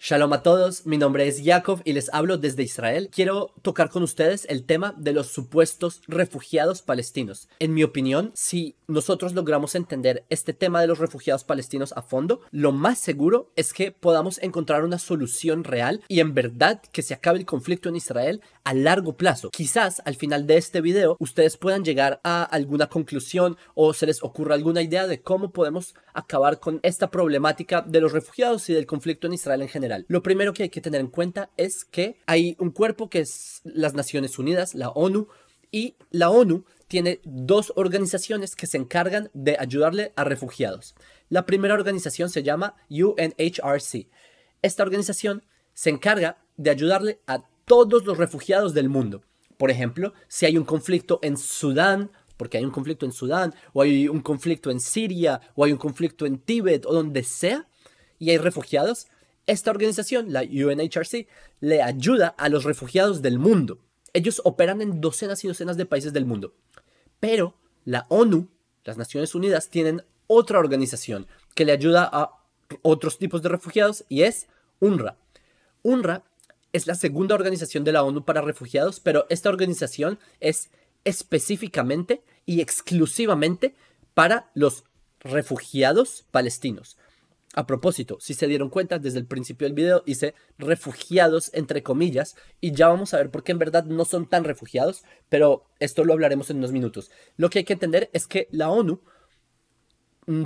Shalom a todos, mi nombre es Jacob y les hablo desde Israel. Quiero tocar con ustedes el tema de los supuestos refugiados palestinos. En mi opinión, si nosotros logramos entender este tema de los refugiados palestinos a fondo, lo más seguro es que podamos encontrar una solución real y en verdad que se acabe el conflicto en Israel a largo plazo. Quizás al final de este video ustedes puedan llegar a alguna conclusión o se les ocurra alguna idea de cómo podemos acabar con esta problemática de los refugiados y del conflicto en Israel en general. Lo primero que hay que tener en cuenta es que hay un cuerpo que es las Naciones Unidas, la ONU, y la ONU tiene dos organizaciones que se encargan de ayudarle a refugiados. La primera organización se llama UNHRC. Esta organización se encarga de ayudarle a todos los refugiados del mundo. Por ejemplo, si hay un conflicto en Sudán, porque hay un conflicto en Sudán, o hay un conflicto en Siria, o hay un conflicto en Tíbet, o donde sea, y hay refugiados, esta organización, la UNHRC, le ayuda a los refugiados del mundo. Ellos operan en docenas y docenas de países del mundo. Pero la ONU, las Naciones Unidas, tienen otra organización que le ayuda a otros tipos de refugiados y es UNRWA. UNRWA es la segunda organización de la ONU para refugiados, pero esta organización es específicamente y exclusivamente para los refugiados palestinos. A propósito, si se dieron cuenta, desde el principio del video hice refugiados entre comillas y ya vamos a ver por qué en verdad no son tan refugiados, pero esto lo hablaremos en unos minutos. Lo que hay que entender es que la ONU,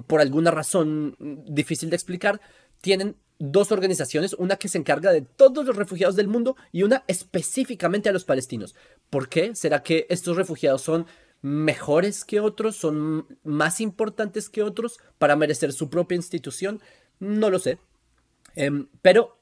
por alguna razón difícil de explicar, tienen dos organizaciones, una que se encarga de todos los refugiados del mundo y una específicamente a los palestinos. ¿Por qué? ¿Será que estos refugiados son mejores que otros? ¿Son más importantes que otros para merecer su propia institución? No lo sé. Pero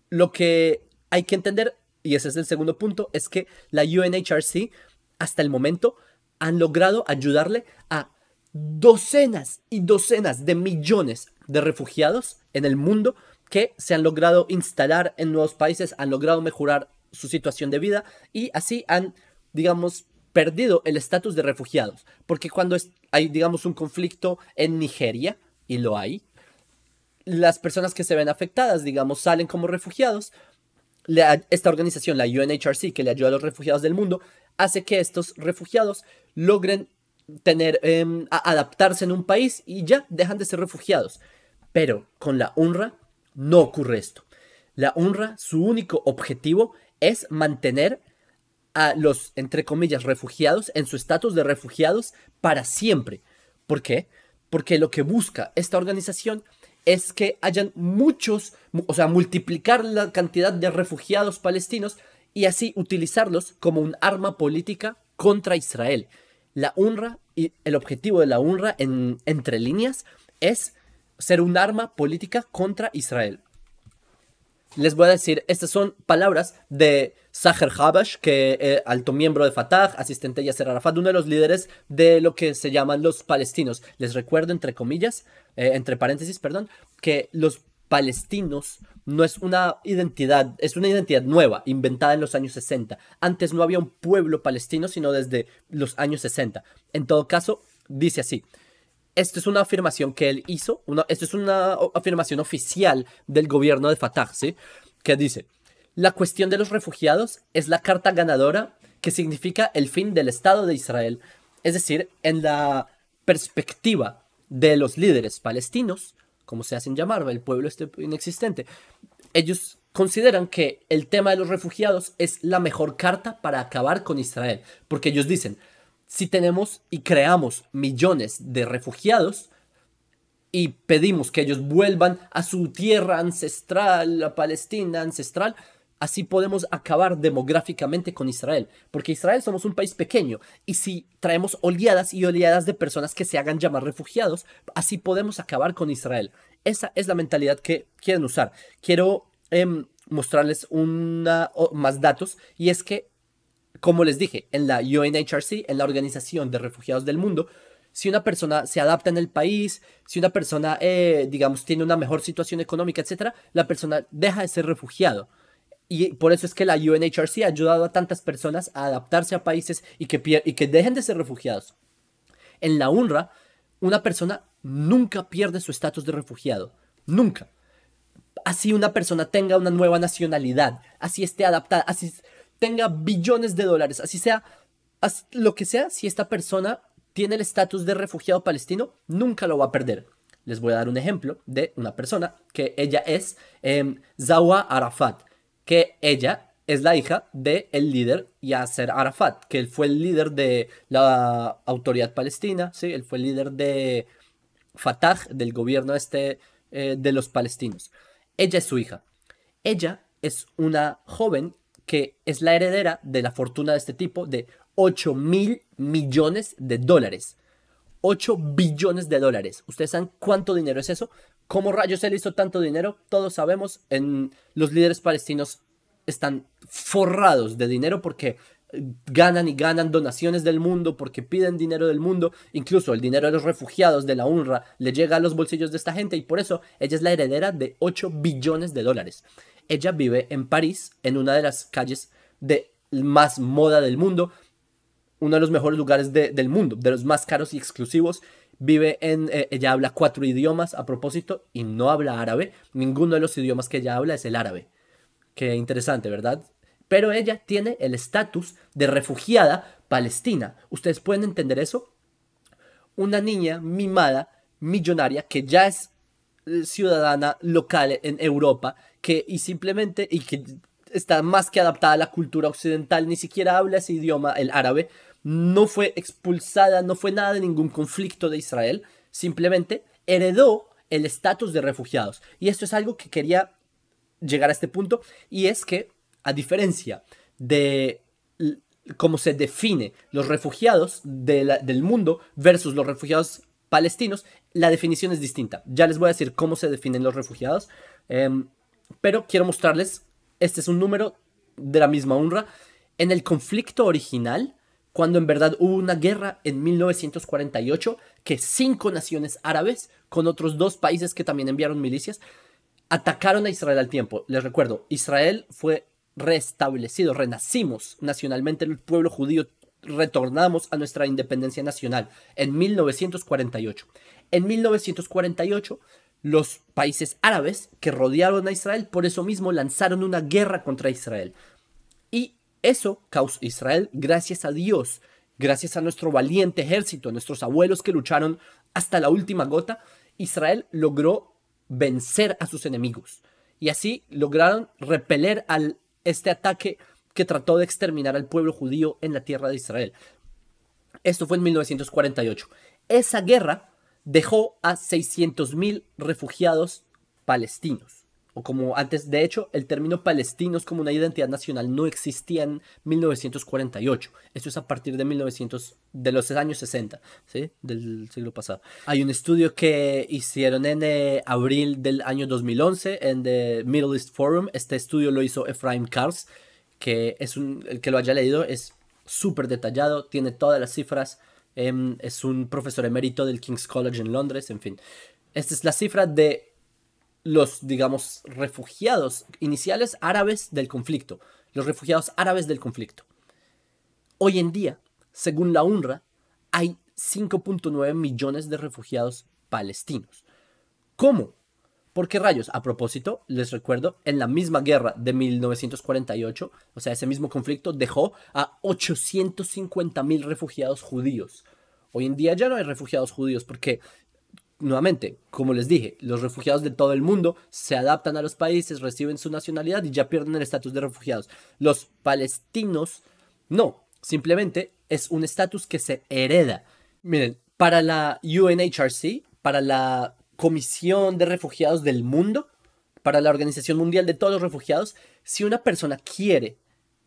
lo que hay que entender, y ese es el segundo punto, es que la UNHRC hasta el momento han logrado ayudarle a docenas y docenas de millones de refugiados en el mundo que se han logrado instalar en nuevos países, han logrado mejorar su situación de vida y así han, digamos, perdido el estatus de refugiados. Porque cuando hay, digamos, un conflicto en Nigeria, y lo hay, las personas que se ven afectadas, digamos, salen como refugiados. Esta organización, la UNHRC, que le ayuda a los refugiados del mundo, hace que estos refugiados logren adaptarse en un país y ya dejan de ser refugiados. Pero con la UNRWA no ocurre esto. La UNRWA, su único objetivo es mantener a los, entre comillas, refugiados en su estatus de refugiados para siempre. ¿Por qué? Porque lo que busca esta organización es que hayan muchos, o sea, multiplicar la cantidad de refugiados palestinos y así utilizarlos como un arma política contra Israel. La UNRWA y el objetivo de la UNRWA entre líneas es ser un arma política contra Israel. Les voy a decir, estas son palabras de Saher Habash, que alto miembro de Fatah, asistente de Yasser Arafat, uno de los líderes de lo que se llaman los palestinos. Les recuerdo, entre comillas, entre paréntesis, perdón, que los palestinos no es una identidad, es una identidad nueva, inventada en los años 60. Antes no había un pueblo palestino, sino desde los años 60. En todo caso, dice así. Esto es una afirmación que él hizo, esto es una afirmación oficial del gobierno de Fatah, ¿sí? Que dice, la cuestión de los refugiados es la carta ganadora que significa el fin del Estado de Israel. Es decir, en la perspectiva de los líderes palestinos, como se hacen llamar, el pueblo inexistente, ellos consideran que el tema de los refugiados es la mejor carta para acabar con Israel, porque ellos dicen, si tenemos y creamos millones de refugiados y pedimos que ellos vuelvan a su tierra ancestral, la Palestina ancestral, así podemos acabar demográficamente con Israel. Porque Israel somos un país pequeño y si traemos oleadas y oleadas de personas que se hagan llamar refugiados, así podemos acabar con Israel. Esa es la mentalidad que quieren usar. Quiero mostrarles más datos y es que, como les dije, en la UNHRC, en la Organización de Refugiados del Mundo, si una persona se adapta en el país, si una persona, digamos, tiene una mejor situación económica, etc., la persona deja de ser refugiado. Y por eso es que la UNHRC ha ayudado a tantas personas a adaptarse a países y que dejen de ser refugiados. En la UNRWA, una persona nunca pierde su estatus de refugiado. Nunca. Así una persona tenga una nueva nacionalidad, así esté adaptada, así tenga billones de dólares, así sea, lo que sea, si esta persona tiene el estatus de refugiado palestino, nunca lo va a perder. Les voy a dar un ejemplo de una persona que ella es Zawa Arafat, que ella es la hija del líder Yasser Arafat, que él fue el líder de la autoridad palestina, ¿sí? Él fue el líder de Fatah, del gobierno de los palestinos. Ella es su hija. Ella es una joven que es la heredera de la fortuna de este tipo de 8.000 millones de dólares. 8 billones de dólares. ¿Ustedes saben cuánto dinero es eso? ¿Cómo rayos él hizo tanto dinero? Todos sabemos. Los líderes palestinos están forrados de dinero porque ganan y ganan donaciones del mundo, porque piden dinero del mundo. Incluso el dinero de los refugiados de la UNRWA le llega a los bolsillos de esta gente y por eso ella es la heredera de 8 billones de dólares. Ella vive en París, en una de las calles de más moda del mundo, uno de los mejores lugares del mundo, de los más caros y exclusivos. Ella habla 4 idiomas a propósito y no habla árabe. Ninguno de los idiomas que ella habla es el árabe. Qué interesante, ¿verdad? Pero ella tiene el estatus de refugiada palestina. ¿Ustedes pueden entender eso? Una niña mimada, millonaria, que ya es ciudadana local en Europa, que está más que adaptada a la cultura occidental, ni siquiera habla ese idioma, el árabe, no fue expulsada, no fue nada de ningún conflicto de Israel, simplemente heredó el estatus de refugiados. Y esto es algo que quería llegar a este punto, y es que, a diferencia de cómo se define los refugiados del mundo versus los refugiados palestinos, la definición es distinta. Ya les voy a decir cómo se definen los refugiados, pero quiero mostrarles, este es un número de la misma UNRWA. En el conflicto original, cuando en verdad hubo una guerra en 1948, que 5 naciones árabes, con otros 2 países que también enviaron milicias, atacaron a Israel al tiempo. Les recuerdo, Israel fue restablecido, renacimos nacionalmente, el pueblo judío retornamos a nuestra independencia nacional en 1948. En 1948, los países árabes que rodearon a Israel, por eso mismo lanzaron una guerra contra Israel. Y eso causó Israel, gracias a Dios, gracias a nuestro valiente ejército, a nuestros abuelos que lucharon hasta la última gota, Israel logró vencer a sus enemigos. Y así lograron repeler este ataque que trató de exterminar al pueblo judío en la tierra de Israel. Esto fue en 1948. Esa guerra dejó a 600.000 refugiados palestinos. O como antes, de hecho, el término palestinos como una identidad nacional no existía en 1948. Esto es a partir de los años 60, ¿sí? Del siglo pasado. Hay un estudio que hicieron en abril del año 2011 en The Middle East Forum. Este estudio lo hizo Ephraim Karls, que el que lo haya leído es súper detallado, tiene todas las cifras. Es un profesor emérito del King's College en Londres, en fin. Esta es la cifra de los, digamos, refugiados iniciales árabes del conflicto. Los refugiados árabes del conflicto. Hoy en día, según la UNRWA, hay 5.9 millones de refugiados palestinos. ¿Cómo? ¿Por qué rayos? A propósito, les recuerdo, en la misma guerra de 1948, o sea, ese mismo conflicto dejó a 850.000 refugiados judíos. Hoy en día ya no hay refugiados judíos porque, nuevamente, como les dije, los refugiados de todo el mundo se adaptan a los países, reciben su nacionalidad y ya pierden el estatus de refugiados. Los palestinos, no, simplemente es un estatus que se hereda. Miren, para la UNHRC, para la Comisión de Refugiados del Mundo, para la Organización Mundial de todos los Refugiados, si una persona quiere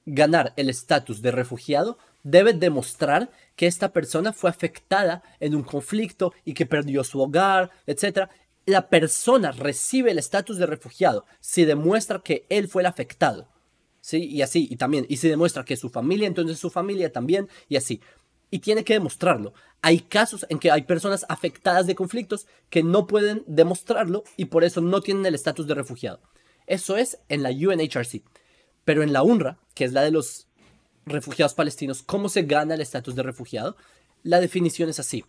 ganar el estatus de refugiado, debe demostrar que esta persona fue afectada en un conflicto y que perdió su hogar, etc. La persona recibe el estatus de refugiado si demuestra que él fue el afectado, ¿sí? Y así, y también, y si demuestra que su familia, entonces su familia también, y así. Y tiene que demostrarlo. Hay casos en que hay personas afectadas de conflictos que no pueden demostrarlo y por eso no tienen el estatus de refugiado. Eso es en la UNHRC. Pero en la UNRWA, que es la de los refugiados palestinos, ¿cómo se gana el estatus de refugiado? La definición es así.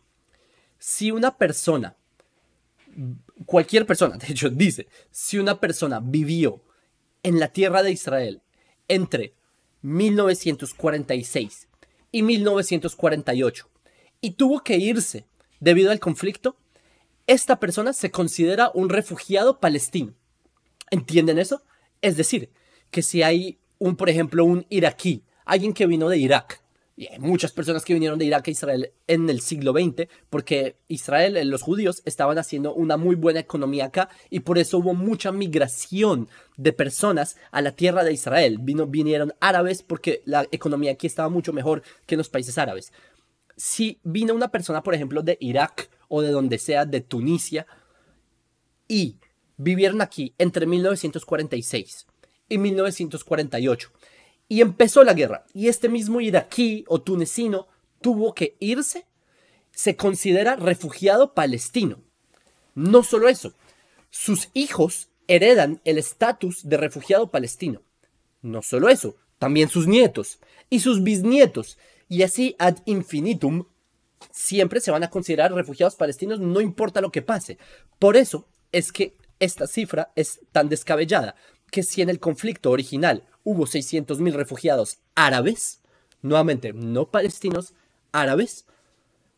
Si una persona cualquier persona, de hecho dice, si una persona vivió en la tierra de Israel entre 1946 y 1948 y tuvo que irse debido al conflicto, esta persona se considera un refugiado palestino. ¿Entienden eso? Es decir, que si hay por ejemplo, un iraquí, alguien que vino de Irak, y hay muchas personas que vinieron de Irak a Israel en el siglo XX, porque Israel, los judíos, estaban haciendo una muy buena economía acá, y por eso hubo mucha migración de personas a la tierra de Israel. Vinieron árabes porque la economía aquí estaba mucho mejor que en los países árabes. Si vino una persona, por ejemplo, de Irak o de donde sea, de Tunisia, y vivieron aquí entre 1946 y 1948, y empezó la guerra, y este mismo iraquí o tunecino tuvo que irse, se considera refugiado palestino. No solo eso, sus hijos heredan el estatus de refugiado palestino. No solo eso, también sus nietos y sus bisnietos, y así ad infinitum, siempre se van a considerar refugiados palestinos, no importa lo que pase. Por eso es que esta cifra es tan descabellada, que si en el conflicto original hubo 600.000 refugiados árabes, nuevamente no palestinos, árabes,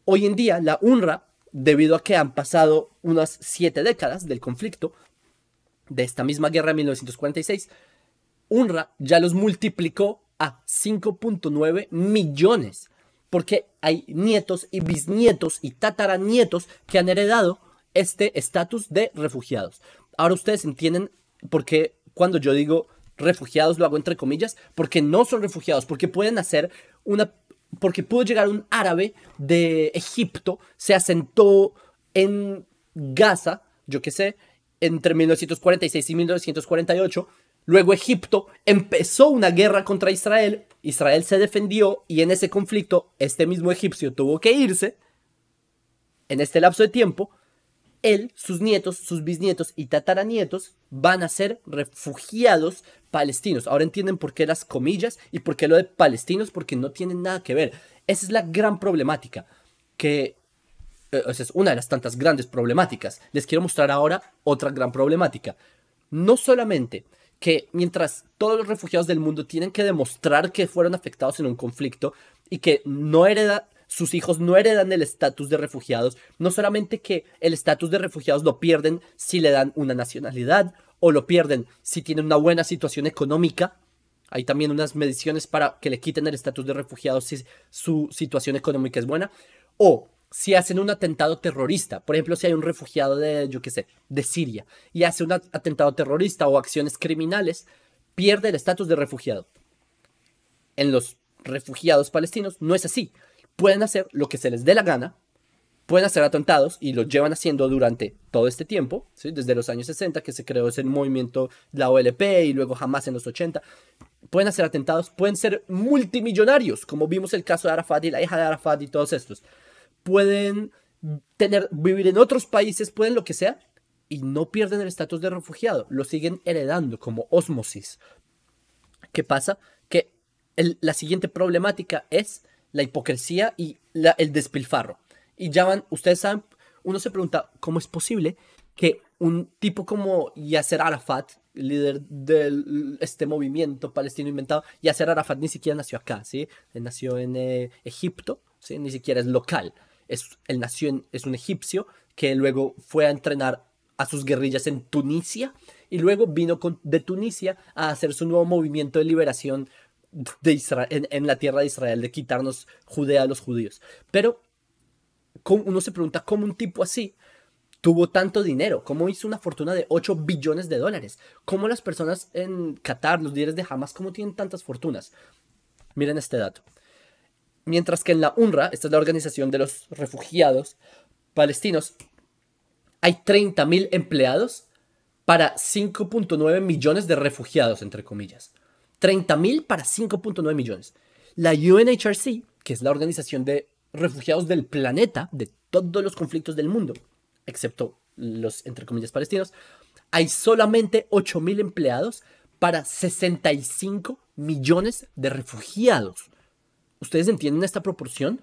hoy en día la UNRWA, debido a que han pasado unas 7 décadas del conflicto, de esta misma guerra de 1946, UNRWA ya los multiplicó a 5.9 millones, porque hay nietos y bisnietos y tataranietos que han heredado este estatus de refugiados. Ahora ustedes entienden por qué cuando yo digo refugiados lo hago entre comillas, porque no son refugiados, porque pueden hacer porque pudo llegar un árabe de Egipto, se asentó en Gaza, yo qué sé, entre 1946 y 1948. Luego Egipto empezó una guerra contra Israel, Israel se defendió y en ese conflicto este mismo egipcio tuvo que irse. En este lapso de tiempo, él, sus nietos, sus bisnietos y tataranietos van a ser refugiados palestinos. Ahora entienden por qué las comillas y por qué lo de palestinos, porque no tienen nada que ver. Esa es la gran problemática, esa es una de las tantas grandes problemáticas. Les quiero mostrar ahora otra gran problemática. No solamente que mientras todos los refugiados del mundo tienen que demostrar que fueron afectados en un conflicto y que sus hijos no heredan el estatus de refugiados, no solamente que el estatus de refugiados lo pierden si le dan una nacionalidad o lo pierden si tienen una buena situación económica. Hay también unas mediciones para que le quiten el estatus de refugiados si su situación económica es buena, o si hacen un atentado terrorista. Por ejemplo, si hay un refugiado de, yo qué sé, de Siria y hace un atentado terrorista o acciones criminales, pierde el estatus de refugiado. En los refugiados palestinos no es así. Pueden hacer lo que se les dé la gana, pueden hacer atentados y lo llevan haciendo durante todo este tiempo, ¿sí? Desde los años 60 que se creó ese movimiento, la OLP, y luego Hamas en los 80. Pueden hacer atentados, pueden ser multimillonarios, como vimos el caso de Arafat y la hija de Arafat y todos estos. Pueden vivir en otros países, pueden lo que sea, y no pierden el estatus de refugiado, lo siguen heredando como ósmosis. ¿Qué pasa? Que la siguiente problemática es la hipocresía y el despilfarro. Y ya ustedes saben, uno se pregunta cómo es posible que un tipo como Yasser Arafat, líder de este movimiento palestino inventado, Yasser Arafat ni siquiera nació acá, ¿sí? Él nació en Egipto, ¿sí? Ni siquiera es local. Él nació es un egipcio que luego fue a entrenar a sus guerrillas en Tunisia y luego vino de Tunisia a hacer su nuevo movimiento de liberación de Israel, en la tierra de Israel, de quitarnos Judea a los judíos. Pero uno se pregunta cómo un tipo así tuvo tanto dinero, cómo hizo una fortuna de 8 billones de dólares, cómo las personas en Qatar, los líderes de Hamas, cómo tienen tantas fortunas. Miren este dato. Mientras que en la UNRWA, esta es la organización de los refugiados palestinos, hay 30.000 empleados para 5.9 millones de refugiados, entre comillas. 30.000 para 5.9 millones. La UNHRC, que es la organización de refugiados del planeta, de todos los conflictos del mundo, excepto los, entre comillas, palestinos, hay solamente 8.000 empleados para 65 millones de refugiados. ¿Ustedes entienden esta proporción?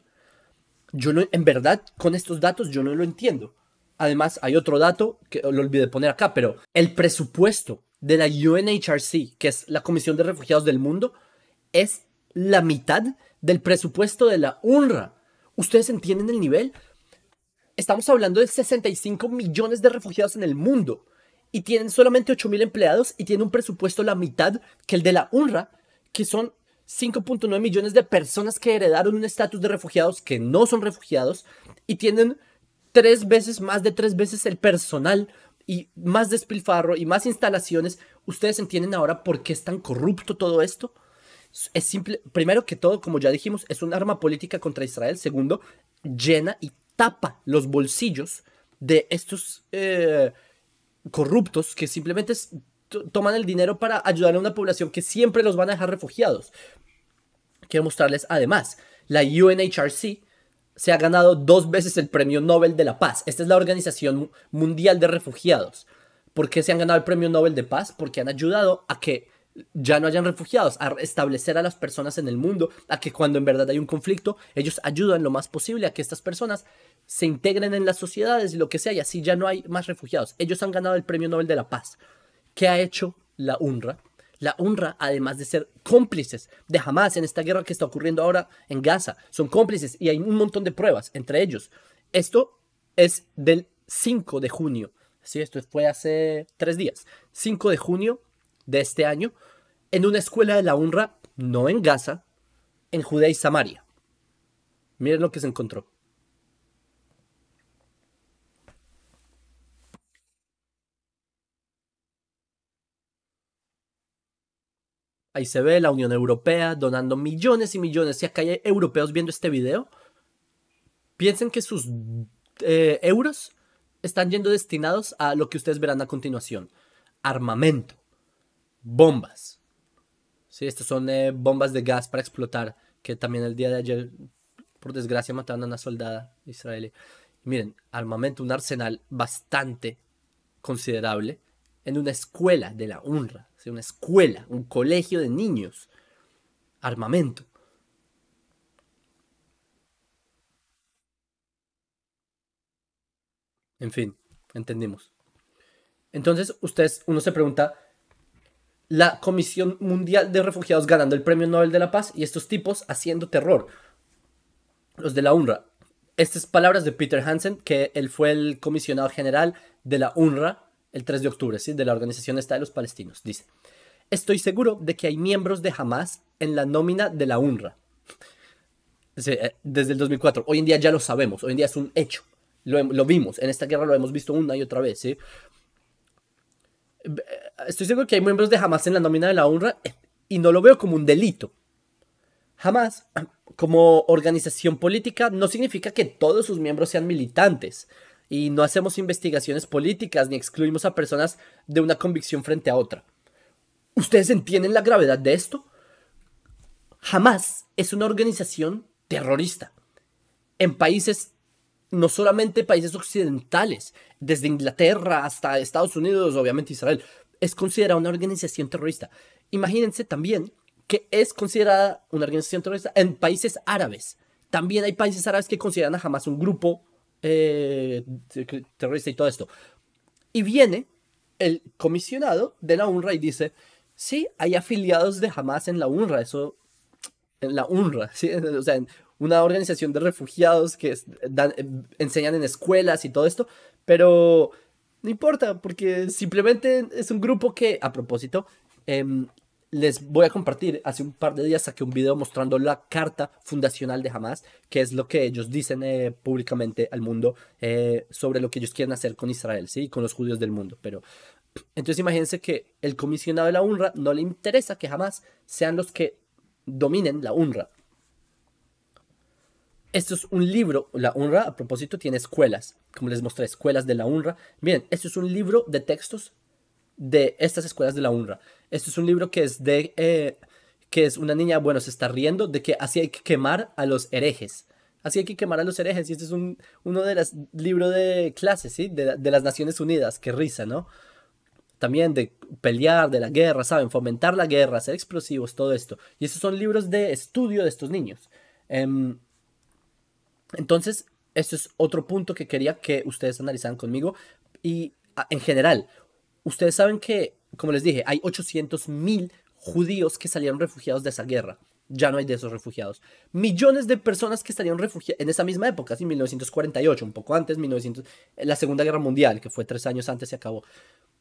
En verdad, con estos datos yo no lo entiendo. Además, hay otro dato que lo olvidé poner acá, pero el presupuesto de la UNHRC, que es la Comisión de Refugiados del Mundo, es la mitad del presupuesto de la UNRWA. ¿Ustedes entienden el nivel? Estamos hablando de 65 millones de refugiados en el mundo y tienen solamente 8.000 empleados y tienen un presupuesto la mitad que el de la UNRWA, que son 5.9 millones de personas que heredaron un estatus de refugiados que no son refugiados y tienen 3 veces, más de 3 veces el personal y más despilfarro y más instalaciones. ¿Ustedes entienden ahora por qué es tan corrupto todo esto? Es simple, primero que todo, como ya dijimos, es un arma política contra Israel. Segundo, llena y tapa los bolsillos de estos corruptos que simplemente toman el dinero para ayudar a una población que siempre los van a dejar refugiados. Quiero mostrarles además, la UNHRC se ha ganado 2 veces el premio Nobel de la Paz. Esta es la Organización Mundial de Refugiados. ¿Por qué se han ganado el premio Nobel de Paz? Porque han ayudado a que ya no hayan refugiados, a establecer a las personas en el mundo, a que cuando en verdad hay un conflicto, ellos ayudan lo más posible a que estas personas se integren en las sociedades y lo que sea, y así ya no hay más refugiados. Ellos han ganado el premio Nobel de la Paz. ¿Qué ha hecho la UNRWA? La UNRWA, además de ser cómplices de Hamas en esta guerra que está ocurriendo ahora en Gaza, son cómplices y hay un montón de pruebas entre ellos. Esto es del 5 de junio. Sí, esto fue hace 3 días. 5 de junio de este año, en una escuela de la UNRWA, no en Gaza, en Judea y Samaria. Miren lo que se encontró. Ahí se ve la Unión Europea donando millones y millones. Si acá hay europeos viendo este video, piensen que sus euros están yendo destinados a lo que ustedes verán a continuación. Armamento, bombas. Sí, estas son bombas de gas para explotar, que también el día de ayer, por desgracia, mataron a una soldada israelí. Miren, armamento, un arsenal bastante considerable en una escuela de la UNRWA. ¿Sí? Una escuela, un colegio de niños. Armamento. En fin, entendimos. Entonces, uno se pregunta, la Comisión Mundial de Refugiados ganando el Premio Nobel de la Paz y estos tipos haciendo terror. Los de la UNRWA. Estas palabras de Peter Hansen, que él fue el comisionado general de la UNRWA el 3 de octubre, ¿sí? De la Organización Esta de los Palestinos. Dice, estoy seguro de que hay miembros de Hamas en la nómina de la UNRWA. Desde el 2004. Hoy en día ya lo sabemos, hoy en día es un hecho. Lo vimos, en esta guerra lo hemos visto una y otra vez, ¿sí? Estoy seguro que hay miembros de Hamas en la nómina de la UNRWA y no lo veo como un delito. Hamas, como organización política, no significa que todos sus miembros sean militantes. Y no hacemos investigaciones políticas ni excluimos a personas de una convicción frente a otra. ¿Ustedes entienden la gravedad de esto? Hamas es una organización terrorista. En países, no solamente países occidentales, desde Inglaterra hasta Estados Unidos, obviamente Israel, es considerada una organización terrorista. Imagínense también que es considerada una organización terrorista en países árabes. También hay países árabes que consideran a Hamas un grupo terrorista y todo esto. Y viene el comisionado de la UNRWA y dice, sí, hay afiliados de Hamas en la UNRWA, eso, en la UNRWA, ¿sí? O sea, en una organización de refugiados que enseñan en escuelas y todo esto, pero no importa, porque simplemente es un grupo que, a propósito, les voy a compartir. Hace un par de días saqué un video mostrando la carta fundacional de Hamas, que es lo que ellos dicen públicamente al mundo sobre lo que ellos quieren hacer con Israel, ¿sí? Con los judíos del mundo. Pero entonces imagínense que el comisionado de la UNRWA no le interesa que Hamas sean los que dominen la UNRWA. Esto es un libro, la UNRWA a propósito tiene escuelas, como les mostré, escuelas de la UNRWA. Miren, esto es un libro de textos de estas escuelas de la UNRWA. Esto es un libro que es que es una niña, bueno, se está riendo de que así hay que quemar a los herejes. Así hay que quemar a los herejes. Y este es uno de los libros de clases, ¿sí? De las Naciones Unidas. Qué risa, ¿no? También de pelear, de la guerra, ¿saben? Fomentar la guerra, hacer explosivos, todo esto. Y estos son libros de estudio de estos niños. Entonces, Este es otro punto que quería que ustedes analizaran conmigo. Y en general, ustedes saben que, como les dije, hay 800.000 judíos que salieron refugiados de esa guerra. Ya no hay de esos refugiados. Millones de personas que salieron refugiadas en esa misma época, en 1948, un poco antes, la Segunda Guerra Mundial, que fue 3 años antes, se acabó.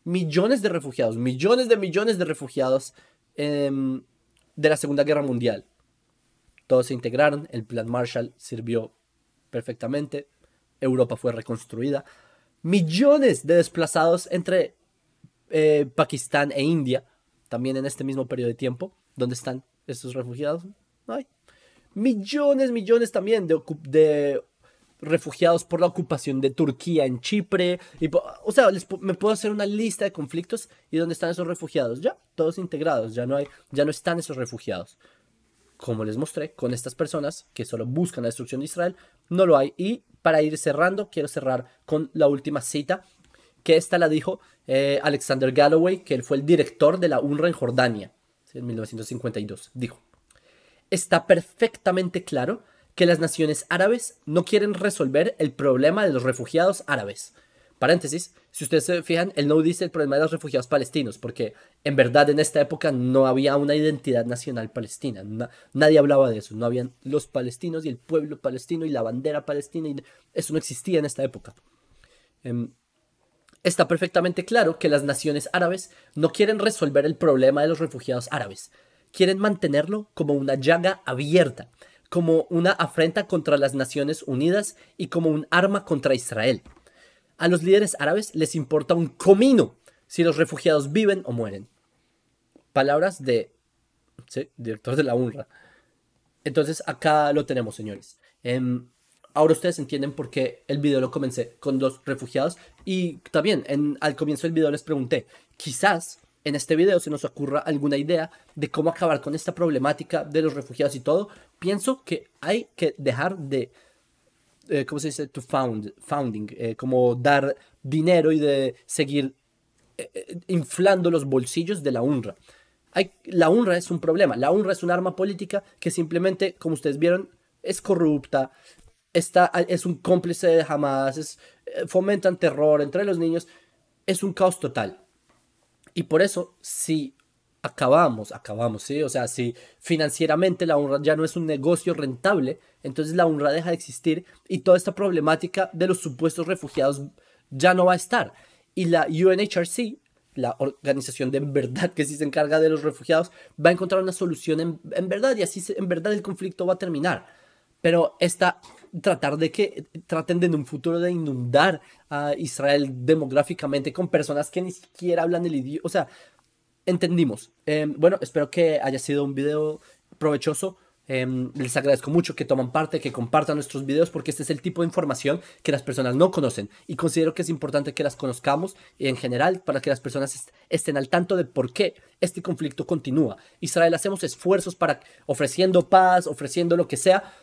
Millones de refugiados, millones de refugiados de la Segunda Guerra Mundial. Todos se integraron, el plan Marshall sirvió perfectamente, Europa fue reconstruida. Millones de desplazados entre Pakistán e India, también en este mismo periodo de tiempo. ¿Dónde están estos refugiados? No hay. Millones también de refugiados por la ocupación de Turquía en Chipre. O sea, me puedo hacer una lista de conflictos y dónde están esos refugiados. Ya, todos integrados, ya no están esos refugiados. Como les mostré, con estas personas que solo buscan la destrucción de Israel, no lo hay. Y para ir cerrando, quiero cerrar con la última cita, que esta la dijo Alexander Galloway, que él fue el director de la UNRWA en Jordania, en 1952. Dijo: está perfectamente claro que las naciones árabes no quieren resolver el problema de los refugiados árabes. Paréntesis, si ustedes se fijan, él no dice el problema de los refugiados palestinos, porque en verdad en esta época no había una identidad nacional palestina. Nadie hablaba de eso. No habían los palestinos y el pueblo palestino y la bandera palestina. Eso no existía en esta época. Está perfectamente claro que las naciones árabes no quieren resolver el problema de los refugiados árabes. Quieren mantenerlo como una llaga abierta, como una afrenta contra las Naciones Unidas y como un arma contra Israel. A los líderes árabes les importa un comino si los refugiados viven o mueren. Palabras de director de la UNRWA. Entonces acá lo tenemos, señores. Ahora ustedes entienden por qué el video lo comencé con los refugiados. Y también al comienzo del video les pregunté, quizás en este video se nos ocurra alguna idea de cómo acabar con esta problemática de los refugiados y todo. Pienso que hay que dejar de, ¿cómo se dice? Founding, como dar dinero y de seguir inflando los bolsillos de la UNRWA. La UNRWA es un problema. La UNRWA es un arma política que simplemente, como ustedes vieron, es corrupta. Es un cómplice de Hamas, fomentan terror entre los niños. Es un caos total. Y por eso, si acabamos, ¿sí? O sea, si financieramente la UNRWA ya no es un negocio rentable, entonces la UNRWA deja de existir y toda esta problemática de los supuestos refugiados ya no va a estar. Y la UNHRC, la organización de en verdad que sí se encarga de los refugiados, va a encontrar una solución en verdad, y así en verdad el conflicto va a terminar. Pero traten de en un futuro de inundar a Israel demográficamente con personas que ni siquiera hablan el idioma. O sea, entendimos. Bueno, espero que haya sido un video provechoso. Les agradezco mucho que toman parte, que compartan nuestros videos, porque este es el tipo de información que las personas no conocen y considero que es importante que las conozcamos en general para que las personas estén al tanto de por qué este conflicto continúa. Israel hacemos esfuerzos para ofreciendo paz, ofreciendo lo que sea,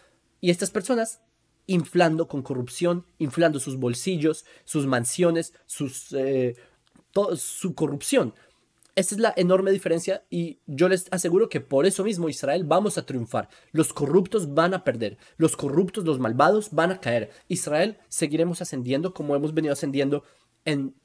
y estas personas inflando con corrupción, inflando sus bolsillos, sus mansiones, su corrupción. Esa es la enorme diferencia y yo les aseguro que por eso mismo Israel vamos a triunfar. Los corruptos van a perder, los corruptos, los malvados van a caer. Israel seguiremos ascendiendo como hemos venido ascendiendo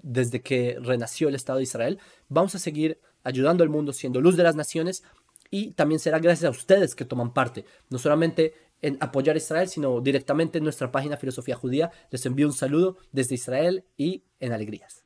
desde que renació el Estado de Israel. Vamos a seguir ayudando al mundo, siendo luz de las naciones, y también será gracias a ustedes que toman parte, no solamente en apoyar a Israel, sino directamente en nuestra página Filosofía Judía. Les envío un saludo desde Israel y en alegrías.